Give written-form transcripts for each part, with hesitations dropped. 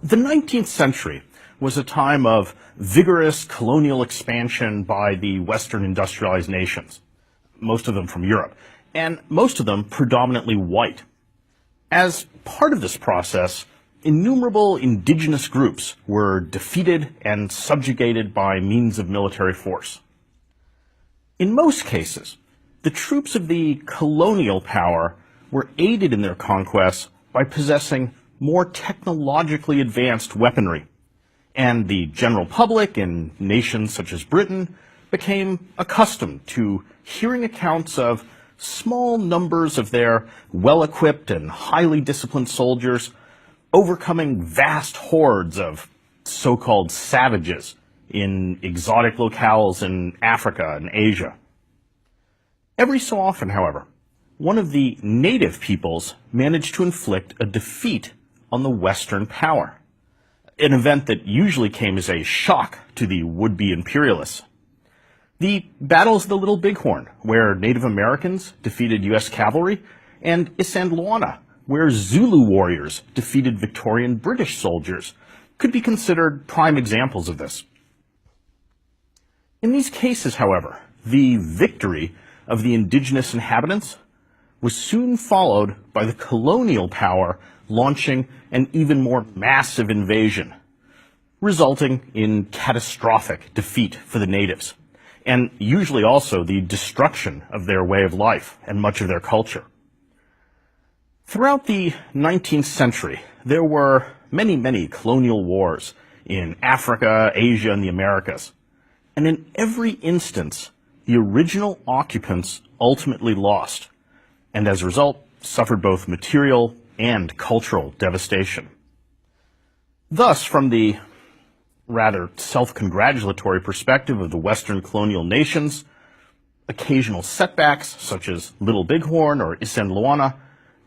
The 19th century was a time of vigorous colonial expansion by the Western industrialized nations, most of them from Europe, and most of them predominantly white. As part of this process, innumerable indigenous groups were defeated and subjugated by means of military force. In most cases, the troops of the colonial power were aided in their conquests by possessing more technologically advanced weaponry, and the general public in nations such as Britain became accustomed to hearing accounts of small numbers of their well-equipped and highly disciplined soldiers overcoming vast hordes of so-called savages in exotic locales in Africa and Asia. Every so often, however, one of the native peoples managed to inflict a defeat on the Western power, an event that usually came as a shock to the would-be imperialists. The Battles of the Little Bighorn, where Native Americans defeated U.S. cavalry, and Isandlwana, where Zulu warriors defeated Victorian British soldiers, could be considered prime examples of this. In these cases, however, the victory of the indigenous inhabitants was soon followed by the colonial power launching an even more massive invasion, resulting in catastrophic defeat for the natives, and usually also the destruction of their way of life and much of their culture. Throughout the 19th century, there were many colonial wars in Africa, Asia, and the Americas, and in every instance, the original occupants ultimately lost, and as a result, suffered both material and cultural devastation. Thus, from the rather self-congratulatory perspective of the Western colonial nations, occasional setbacks, such as Little Bighorn or Isandlwana,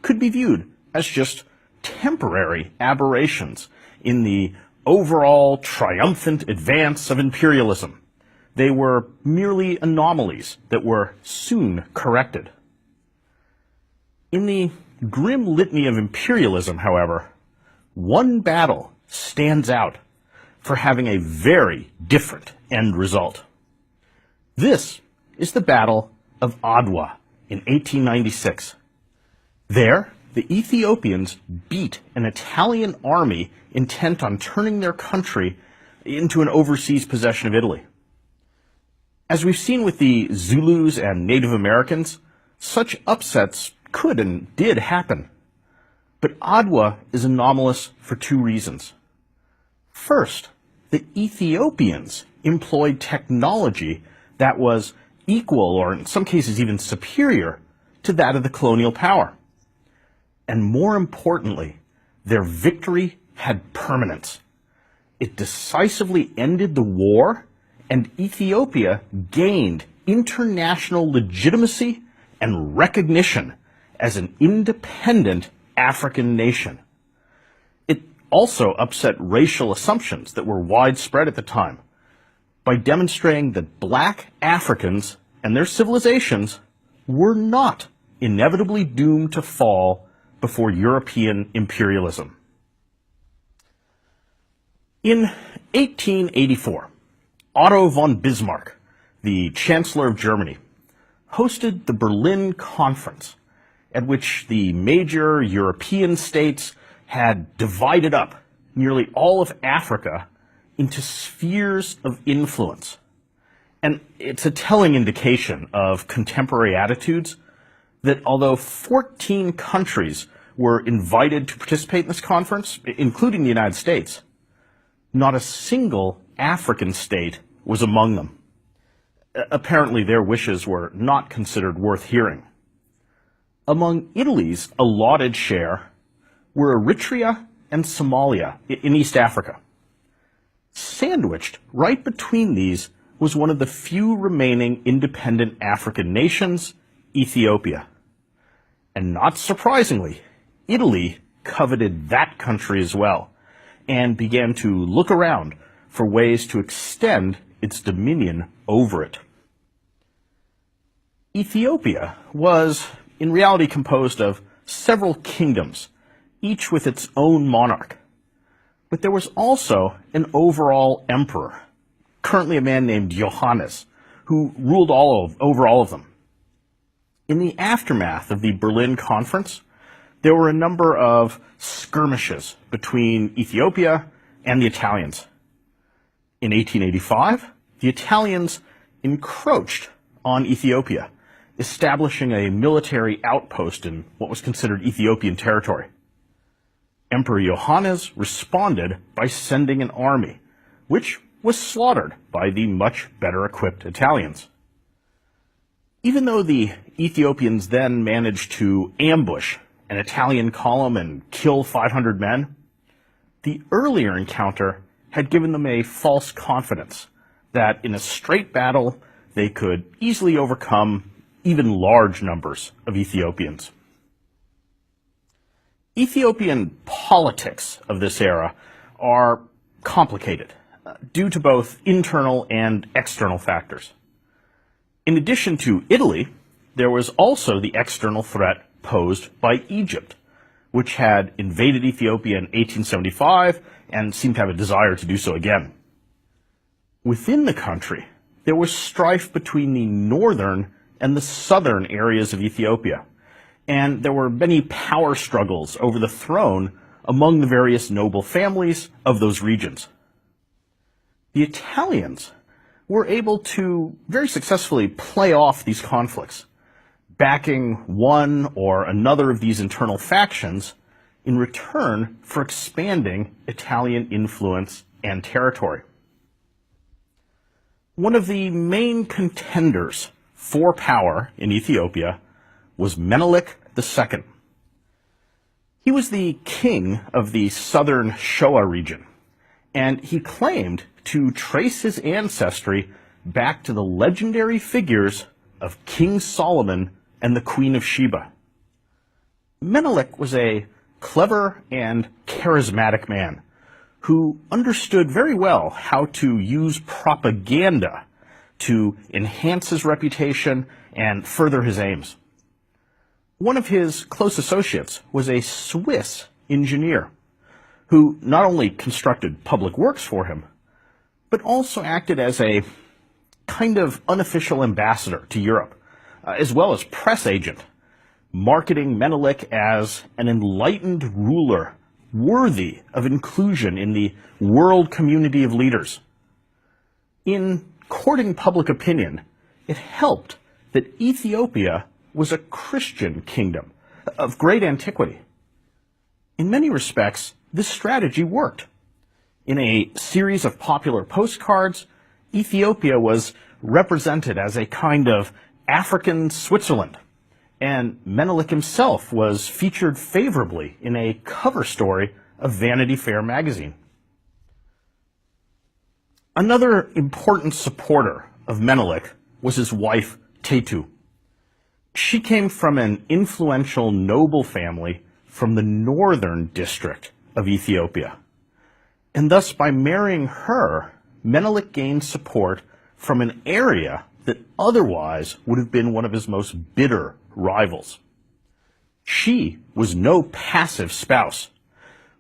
could be viewed as just temporary aberrations in the overall triumphant advance of imperialism. They were merely anomalies that were soon corrected. In the grim litany of imperialism, however, one battle stands out for having a very different end result. This is the Battle of Adwa in 1896. There, the Ethiopians beat an Italian army intent on turning their country into an overseas possession of Italy. As we've seen with the Zulus and Native Americans, such upsets could and did happen. But Adwa is anomalous for two reasons. First, the Ethiopians employed technology that was equal, or in some cases even superior, to that of the colonial power. And more importantly, their victory had permanence. It decisively ended the war, and Ethiopia gained international legitimacy and recognition as an independent African nation. It also upset racial assumptions that were widespread at the time by demonstrating that black Africans and their civilizations were not inevitably doomed to fall before European imperialism. In 1884, Otto von Bismarck, the Chancellor of Germany, hosted the Berlin Conference, at which the major European states had divided up nearly all of Africa into spheres of influence. And it's a telling indication of contemporary attitudes that although 14 countries were invited to participate in this conference, including the United States, not a single African state was among them. Apparently, their wishes were not considered worth hearing. Among Italy's allotted share were Eritrea and Somalia in East Africa. Sandwiched right between these was one of the few remaining independent African nations, Ethiopia. And not surprisingly, Italy coveted that country as well, and began to look around for ways to extend its dominion over it. Ethiopia was in reality composed of several kingdoms, each with its own monarch. But there was also an overall emperor, currently a man named Johannes, who ruled over all of them. In the aftermath of the Berlin Conference, there were a number of skirmishes between Ethiopia and the Italians. In 1885, the Italians encroached on Ethiopia, establishing a military outpost in what was considered Ethiopian territory. Emperor Johannes responded by sending an army, which was slaughtered by the much better equipped Italians. Even though the Ethiopians then managed to ambush an Italian column and kill 500 men, the earlier encounter had given them a false confidence that in a straight battle they could easily overcome even large numbers of Ethiopians. Ethiopian politics of this era are complicated due to both internal and external factors. In addition to Italy, there was also the external threat posed by Egypt, which had invaded Ethiopia in 1875 and seemed to have a desire to do so again. Within the country, there was strife between the northern and the southern areas of Ethiopia, and there were many power struggles over the throne among the various noble families of those regions. The Italians were able to very successfully play off these conflicts, backing one or another of these internal factions in return for expanding Italian influence and territory. One of the main contenders for power in Ethiopia was Menelik II. He was the king of the southern Shoa region, and he claimed to trace his ancestry back to the legendary figures of King Solomon and the Queen of Sheba. Menelik was a clever and charismatic man who understood very well how to use propaganda to enhance his reputation and further his aims. One of his close associates was a Swiss engineer who not only constructed public works for him, but also acted as a kind of unofficial ambassador to Europe, as well as press agent, marketing Menelik as an enlightened ruler worthy of inclusion in the world community of leaders. In courting public opinion, it helped that Ethiopia was a Christian kingdom of great antiquity. In many respects, this strategy worked. In a series of popular postcards, Ethiopia was represented as a kind of African Switzerland, and Menelik himself was featured favorably in a cover story of Vanity Fair magazine. Another important supporter of Menelik was his wife, Tetu. She came from an influential noble family from the northern district of Ethiopia. And thus, by marrying her, Menelik gained support from an area that otherwise would have been one of his most bitter rivals. She was no passive spouse,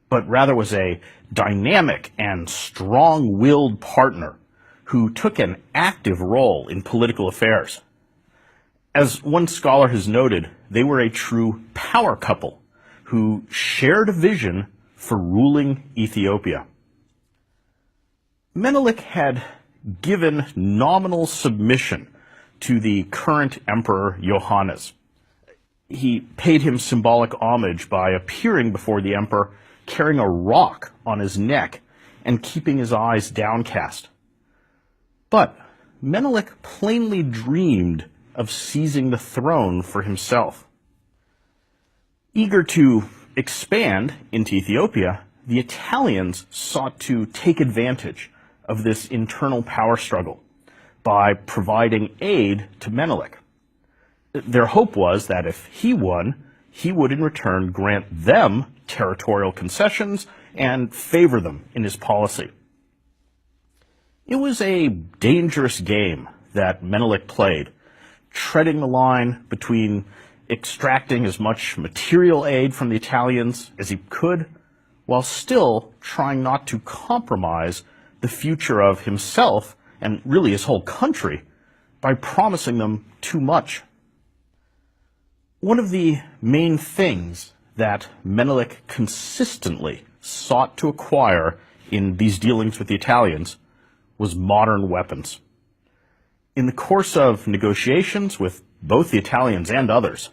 but rather was a dynamic and strong-willed partner who took an active role in political affairs. As one scholar has noted, they were a true power couple who shared a vision for ruling Ethiopia. Menelik had given nominal submission to the current emperor Johannes. He paid him symbolic homage by appearing before the emperor carrying a rock on his neck and keeping his eyes downcast. But Menelik plainly dreamed of seizing the throne for himself. Eager to expand into Ethiopia, the Italians sought to take advantage of this internal power struggle by providing aid to Menelik. Their hope was that if he won, he would in return grant them territorial concessions and favor them in his policy. It was a dangerous game that Menelik played, treading the line between extracting as much material aid from the Italians as he could, while still trying not to compromise the future of himself and really his whole country by promising them too much. One of the main things that Menelik consistently sought to acquire in these dealings with the Italians was modern weapons. In the course of negotiations with both the Italians and others,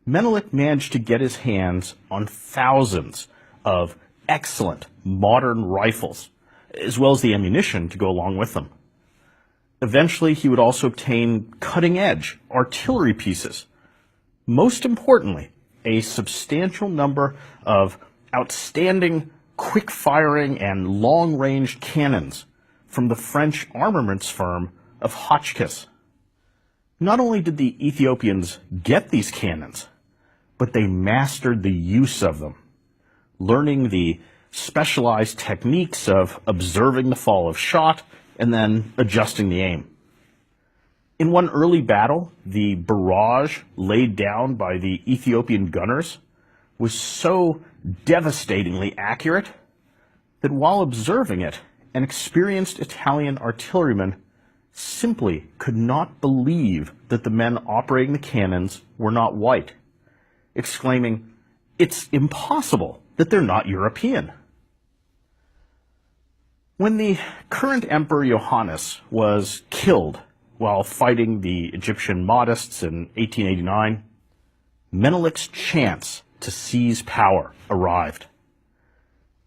Menelik managed to get his hands on thousands of excellent modern rifles, as well as the ammunition to go along with them. Eventually, he would also obtain cutting-edge artillery pieces. Most importantly, a substantial number of outstanding quick-firing and long-range cannons from the French armaments firm of Hotchkiss. Not only did the Ethiopians get these cannons, but they mastered the use of them, learning the specialized techniques of observing the fall of shot and then adjusting the aim. In one early battle, the barrage laid down by the Ethiopian gunners was so devastatingly accurate that while observing it, an experienced Italian artilleryman simply could not believe that the men operating the cannons were not white, exclaiming, "It's impossible that they're not European." When the current Emperor Johannes was killed while fighting the Egyptian Mahdists in 1889, Menelik's chance to seize power arrived.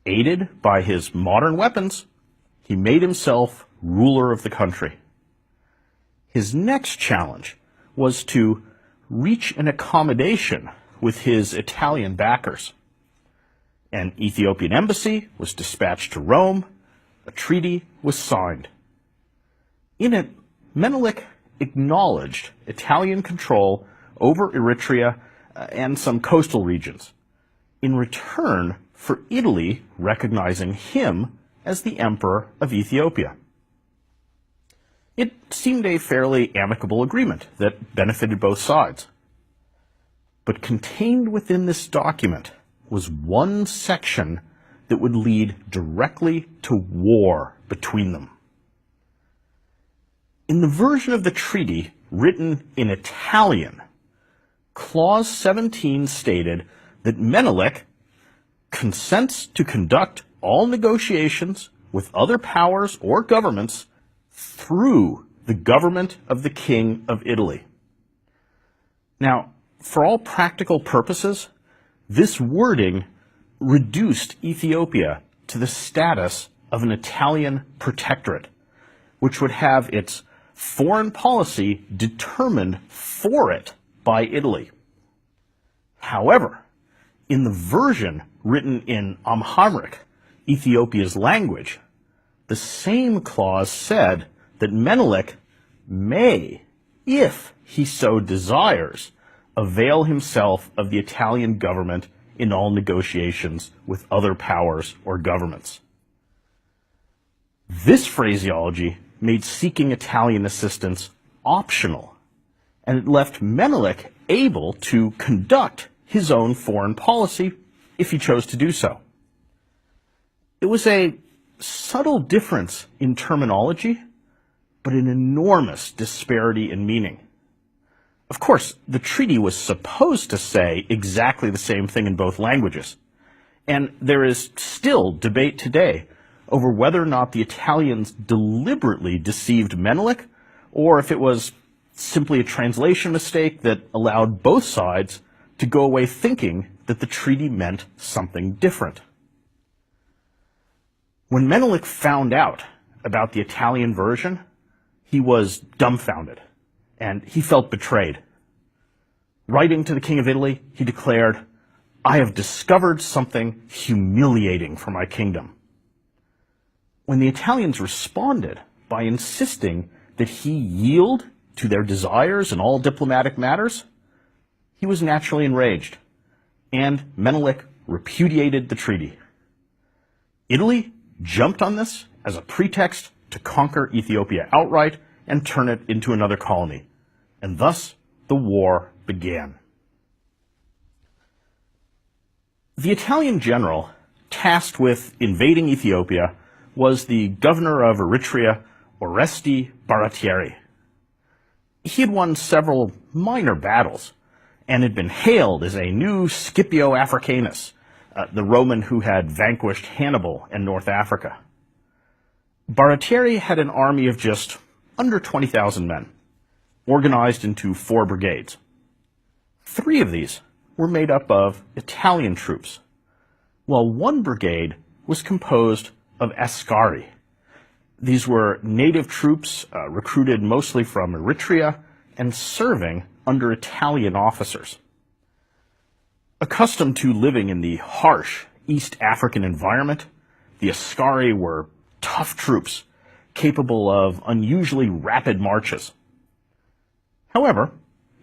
Aided by his modern weapons, he made himself ruler of the country. His next challenge was to reach an accommodation with his Italian backers. An Ethiopian embassy was dispatched to Rome. A treaty was signed. In it, Menelik acknowledged Italian control over Eritrea and some coastal regions, in return for Italy recognizing him as the Emperor of Ethiopia. It seemed a fairly amicable agreement that benefited both sides. But contained within this document was one section that would lead directly to war between them. In the version of the treaty written in Italian, Clause 17 stated that Menelik consents to conduct all negotiations with other powers or governments through the government of the King of Italy. Now, for all practical purposes, this wording reduced Ethiopia to the status of an Italian protectorate, which would have its foreign policy determined for it by Italy. However, in the version written in Amharic, Ethiopia's language, the same clause said that Menelik may, if he so desires, avail himself of the Italian government in all negotiations with other powers or governments. This phraseology made seeking Italian assistance optional, and it left Menelik able to conduct his own foreign policy if he chose to do so. It was a subtle difference in terminology, but an enormous disparity in meaning. Of course, the treaty was supposed to say exactly the same thing in both languages, and there is still debate today over whether or not the Italians deliberately deceived Menelik, or if it was simply a translation mistake that allowed both sides to go away thinking that the treaty meant something different. When Menelik found out about the Italian version, he was dumbfounded, and he felt betrayed. Writing to the King of Italy, he declared, "I have discovered something humiliating for my kingdom." When the Italians responded by insisting that he yield to their desires in all diplomatic matters, he was naturally enraged, and Menelik repudiated the treaty. Italy jumped on this as a pretext to conquer Ethiopia outright and turn it into another colony, and thus the war began. The Italian general tasked with invading Ethiopia was the governor of Eritrea, Oresti Baratieri. He had won several minor battles and had been hailed as a new Scipio Africanus, the Roman who had vanquished Hannibal in North Africa. Baratieri had an army of just under 20,000 men, organized into 4 brigades. 3 of these were made up of Italian troops, while 1 brigade was composed of Askari. These were native troops recruited mostly from Eritrea and serving under Italian officers. Accustomed to living in the harsh East African environment, the Askari were tough troops capable of unusually rapid marches. However,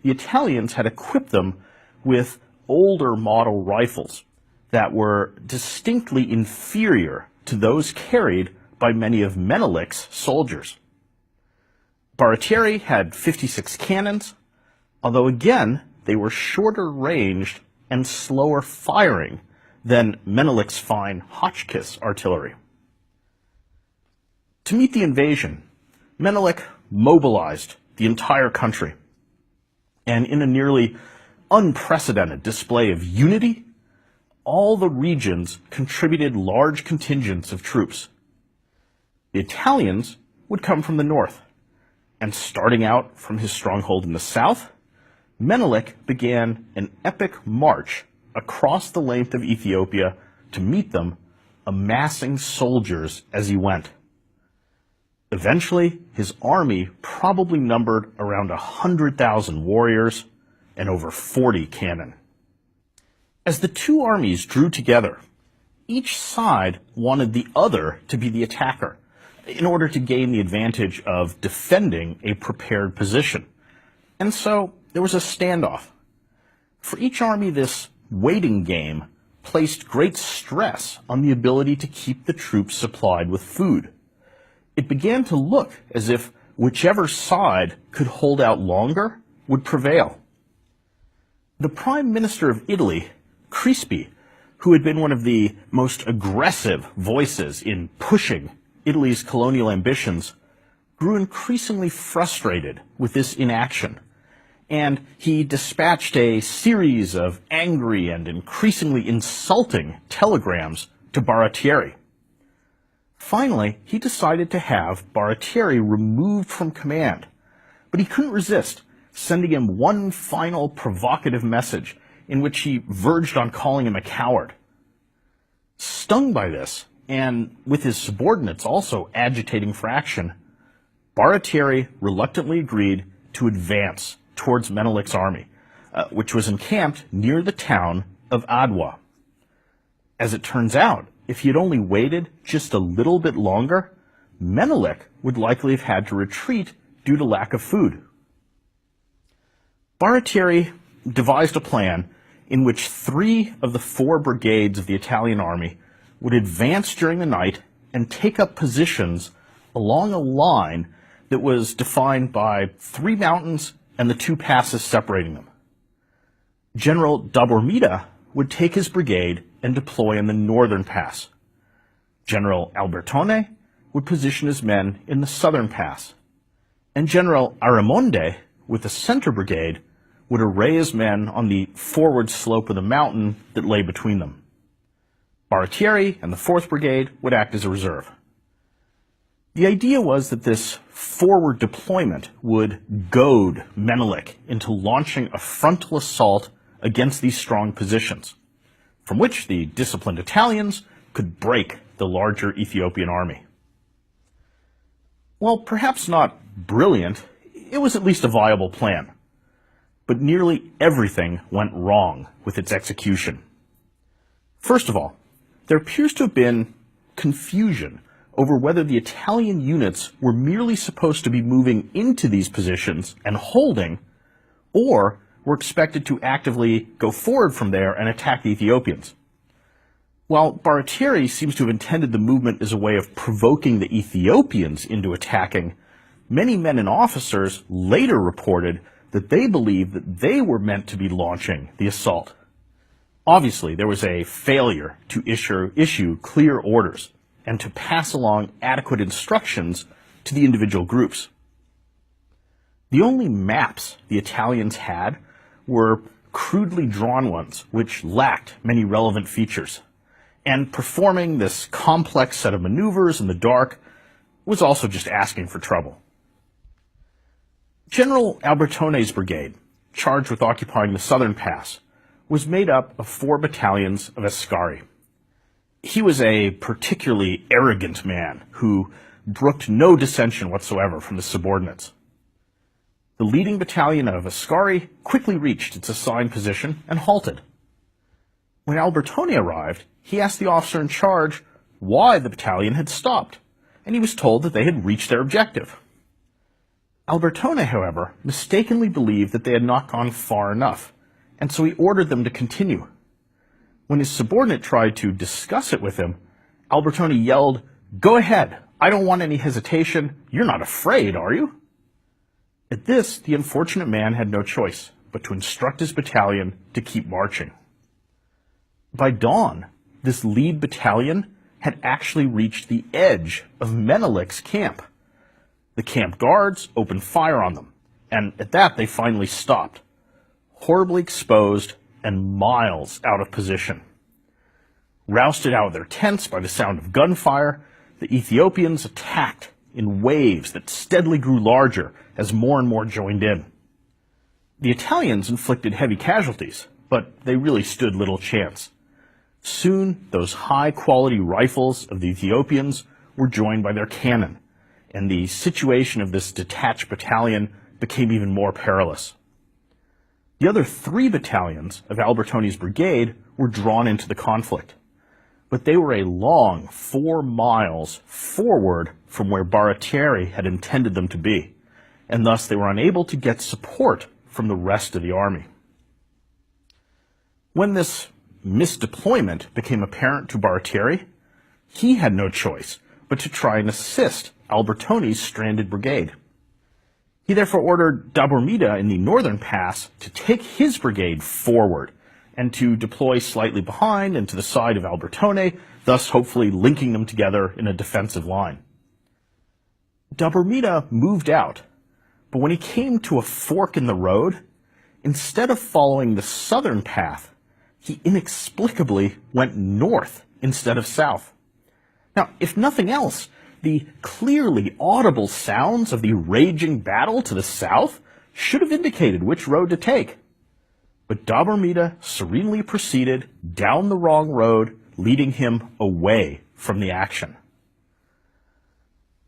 the Italians had equipped them with older model rifles that were distinctly inferior to those carried by many of Menelik's soldiers. Baratieri had 56 cannons, although again they were shorter ranged and slower firing than Menelik's fine Hotchkiss artillery. To meet the invasion, Menelik mobilized the entire country, and in a nearly unprecedented display of unity, all the regions contributed large contingents of troops. The Italians would come from the north, and starting out from his stronghold in the south, Menelik began an epic march across the length of Ethiopia to meet them, amassing soldiers as he went. Eventually, his army probably numbered around 100,000 warriors and over 40 cannon. As the 2 armies drew together, each side wanted the other to be the attacker in order to gain the advantage of defending a prepared position. And so there was a standoff. For each army, this waiting game placed great stress on the ability to keep the troops supplied with food. It began to look as if whichever side could hold out longer would prevail. The Prime Minister of Italy, Crispi, who had been one of the most aggressive voices in pushing Italy's colonial ambitions, grew increasingly frustrated with this inaction, and he dispatched a series of angry and increasingly insulting telegrams to Baratieri. Finally, he decided to have Baratieri removed from command, but he couldn't resist sending him one final provocative message in which he verged on calling him a coward. Stung by this, and with his subordinates also agitating for action, Baratieri reluctantly agreed to advance towards Menelik's army, which was encamped near the town of Adwa. As it turns out, if he had only waited just a little bit longer, Menelik would likely have had to retreat due to lack of food. Baratieri devised a plan in which 3 of the 4 brigades of the Italian army would advance during the night and take up positions along a line that was defined by 3 mountains and the 2 passes separating them. General Dabormida would take his brigade and deploy in the northern pass. General Albertone would position his men in the southern pass, and General Aramonde, with the center brigade, would array his men on the forward slope of the mountain that lay between them. Baratieri and the 4th Brigade would act as a reserve. The idea was that this forward deployment would goad Menelik into launching a frontal assault against these strong positions, from which the disciplined Italians could break the larger Ethiopian army. While perhaps not brilliant, it was at least a viable plan. But nearly everything went wrong with its execution. First of all, there appears to have been confusion over whether the Italian units were merely supposed to be moving into these positions and holding, or were expected to actively go forward from there and attack the Ethiopians. While Baratieri seems to have intended the movement as a way of provoking the Ethiopians into attacking, many men and officers later reported that they believed that they were meant to be launching the assault. Obviously, there was a failure to issue clear orders and to pass along adequate instructions to the individual groups. The only maps the Italians had were crudely drawn ones, which lacked many relevant features. And performing this complex set of maneuvers in the dark was also just asking for trouble. General Albertone's brigade, charged with occupying the southern pass, was made up of 4 battalions of Ascari. He was a particularly arrogant man who brooked no dissension whatsoever from his subordinates. The leading battalion of Ascari quickly reached its assigned position and halted. When Albertone arrived, he asked the officer in charge why the battalion had stopped, and he was told that they had reached their objective. Albertone, however, mistakenly believed that they had not gone far enough, and so he ordered them to continue. When his subordinate tried to discuss it with him, Albertone yelled, "Go ahead, I don't want any hesitation. You're not afraid, are you?" At this, the unfortunate man had no choice but to instruct his battalion to keep marching. By dawn, this lead battalion had actually reached the edge of Menelik's camp. The camp guards opened fire on them, and at that they finally stopped, horribly exposed and miles out of position. Rousted out of their tents by the sound of gunfire, the Ethiopians attacked in waves that steadily grew larger as more and more joined in. The Italians inflicted heavy casualties, but they really stood little chance. Soon, those high-quality rifles of the Ethiopians were joined by their cannon, and the situation of this detached battalion became even more perilous. The other 3 battalions of Albertone's brigade were drawn into the conflict, but they were a long 4 miles forward from where Baratieri had intended them to be, and thus they were unable to get support from the rest of the army. When this misdeployment became apparent to Baratieri, he had no choice but to try and assist Albertone's stranded brigade. He therefore ordered Dabormida in the northern pass to take his brigade forward and to deploy slightly behind and to the side of Albertone, thus hopefully linking them together in a defensive line. Dabormida moved out, but when he came to a fork in the road, instead of following the southern path, he inexplicably went north instead of south. Now, if nothing else, the clearly audible sounds of the raging battle to the south should have indicated which road to take. But Dabormida serenely proceeded down the wrong road, leading him away from the action.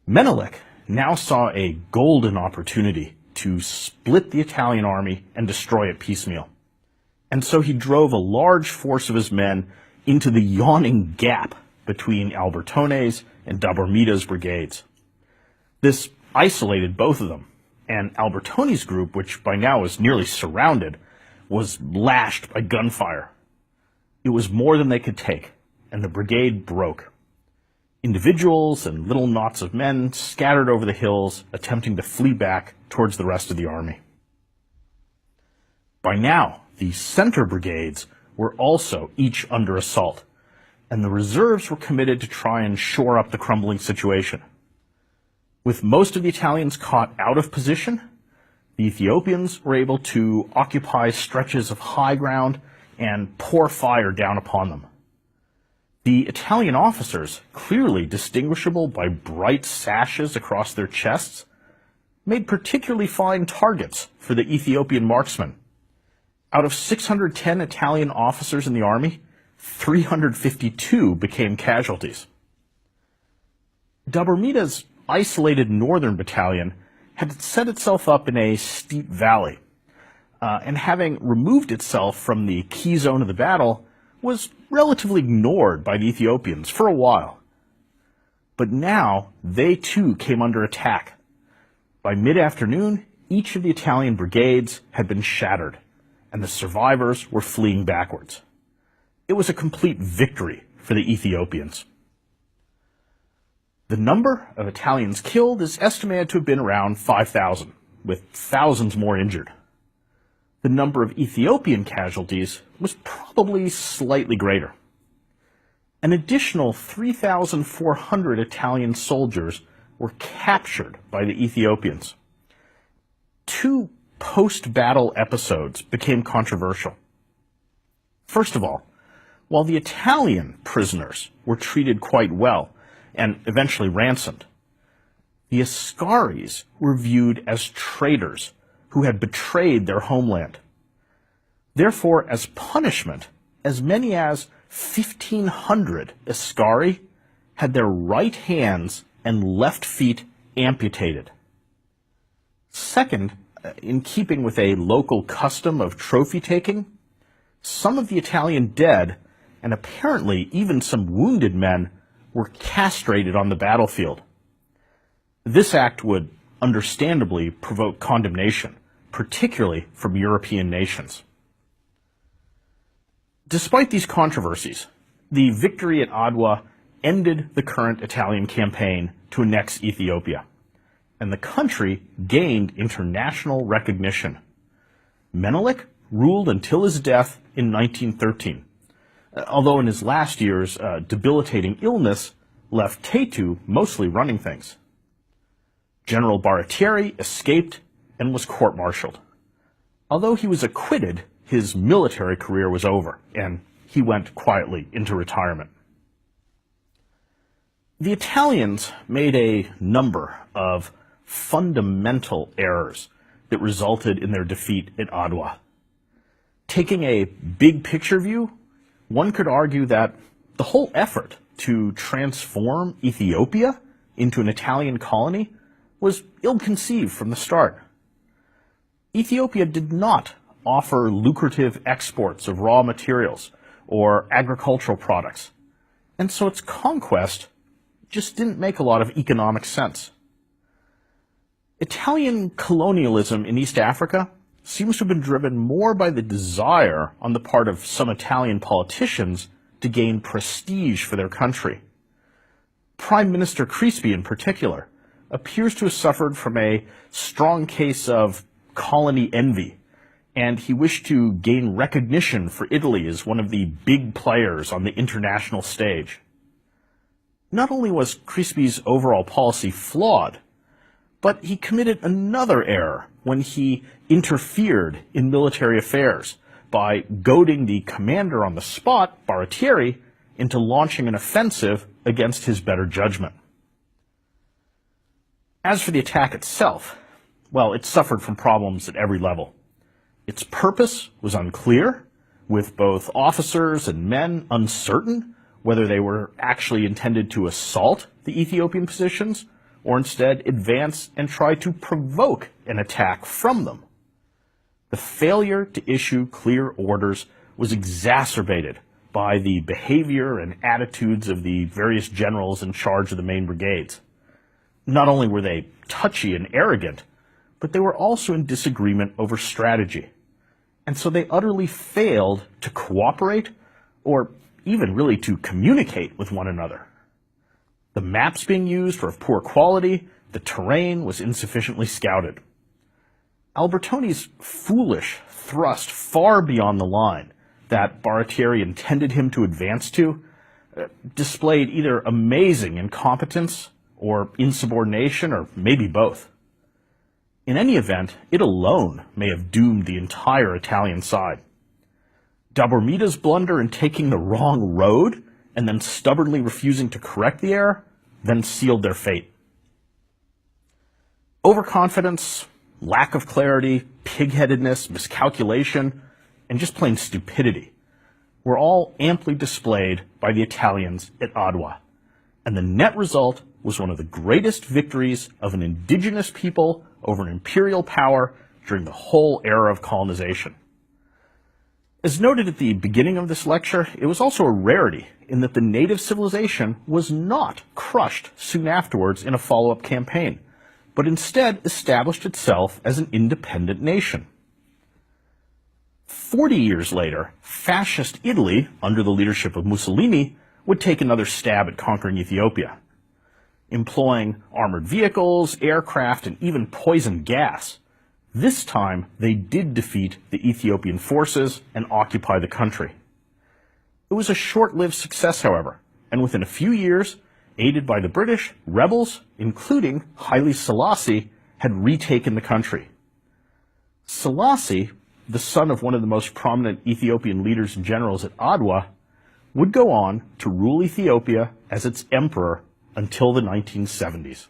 Menelik now saw a golden opportunity to split the Italian army and destroy it piecemeal. And so he drove a large force of his men into the yawning gap between Albertone's and Dabormida's brigades. This isolated both of them, and Albertone's group, which by now was nearly surrounded, was lashed by gunfire. It was more than they could take, and the brigade broke. Individuals and little knots of men scattered over the hills, attempting to flee back towards the rest of the army. By now, the center brigades were also each under assault, and the reserves were committed to try and shore up the crumbling situation. With most of the Italians caught out of position, the Ethiopians were able to occupy stretches of high ground and pour fire down upon them. The Italian officers, clearly distinguishable by bright sashes across their chests, made particularly fine targets for the Ethiopian marksmen. Out of 610 Italian officers in the army, 352 became casualties. Dabormida's isolated northern battalion had set itself up in a steep valley, and having removed itself from the key zone of the battle, was relatively ignored by the Ethiopians for a while. But now they too came under attack. By mid-afternoon, each of the Italian brigades had been shattered, and the survivors were fleeing backwards. It was a complete victory for the Ethiopians. The number of Italians killed is estimated to have been around 5,000, with thousands more injured. The number of Ethiopian casualties was probably slightly greater. An additional 3,400 Italian soldiers were captured by the Ethiopians. Two post-battle episodes became controversial. First of all, while the Italian prisoners were treated quite well and eventually ransomed, the Askaris were viewed as traitors who had betrayed their homeland. Therefore, as punishment, as many as 1,500 Askari had their right hands and left feet amputated. Second, in keeping with a local custom of trophy taking, some of the Italian dead, and apparently even some wounded men, were castrated on the battlefield. This act would understandably provoke condemnation, particularly from European nations. Despite these controversies, the victory at Adwa ended the current Italian campaign to annex Ethiopia, and the country gained international recognition. Menelik ruled until his death in 1913, although in his last years, debilitating illness left Teitu mostly running things. General Baratieri escaped and was court-martialed. Although he was acquitted, his military career was over, and he went quietly into retirement. The Italians made a number of fundamental errors that resulted in their defeat at Adwa. Taking a big picture view, one could argue that the whole effort to transform Ethiopia into an Italian colony was ill-conceived from the start. Ethiopia did not offer lucrative exports of raw materials or agricultural products, and so its conquest just didn't make a lot of economic sense. Italian colonialism in East Africa seems to have been driven more by the desire on the part of some Italian politicians to gain prestige for their country. Prime Minister Crispi, in particular, appears to have suffered from a strong case of colony envy, and he wished to gain recognition for Italy as one of the big players on the international stage. Not only was Crispi's overall policy flawed, but he committed another error when he interfered in military affairs by goading the commander on the spot, Baratieri, into launching an offensive against his better judgment. As for the attack itself, well, it suffered from problems at every level. Its purpose was unclear, with both officers and men uncertain whether they were actually intended to assault the Ethiopian positions or instead advance and try to provoke an attack from them. The failure to issue clear orders was exacerbated by the behavior and attitudes of the various generals in charge of the main brigades. Not only were they touchy and arrogant, but they were also in disagreement over strategy. And so they utterly failed to cooperate or even really to communicate with one another. The maps being used were of poor quality, the terrain was insufficiently scouted. Albertoni's foolish thrust far beyond the line that Baratieri intended him to advance to displayed either amazing incompetence or insubordination, or maybe both. In any event, it alone may have doomed the entire Italian side. Dolomitas's blunder in taking the wrong road and then stubbornly refusing to correct the error then sealed their fate. Overconfidence, lack of clarity, pig-headedness, miscalculation, and just plain stupidity were all amply displayed by the Italians at Adwa, and the net result was one of the greatest victories of an indigenous people over an imperial power during the whole era of colonization. As noted at the beginning of this lecture, it was also a rarity in that the native civilization was not crushed soon afterwards in a follow-up campaign, but instead established itself as an independent nation. 40 years later, fascist Italy, under the leadership of Mussolini, would take another stab at conquering Ethiopia. Employing armored vehicles, aircraft, and even poison gas, This time, they did defeat the Ethiopian forces and occupy the country. It was a short-lived success, however, and within a few years, aided by the British, rebels, including Haile Selassie, had retaken the country. Selassie, the son of one of the most prominent Ethiopian leaders and generals at Adwa, would go on to rule Ethiopia as its emperor until the 1970s.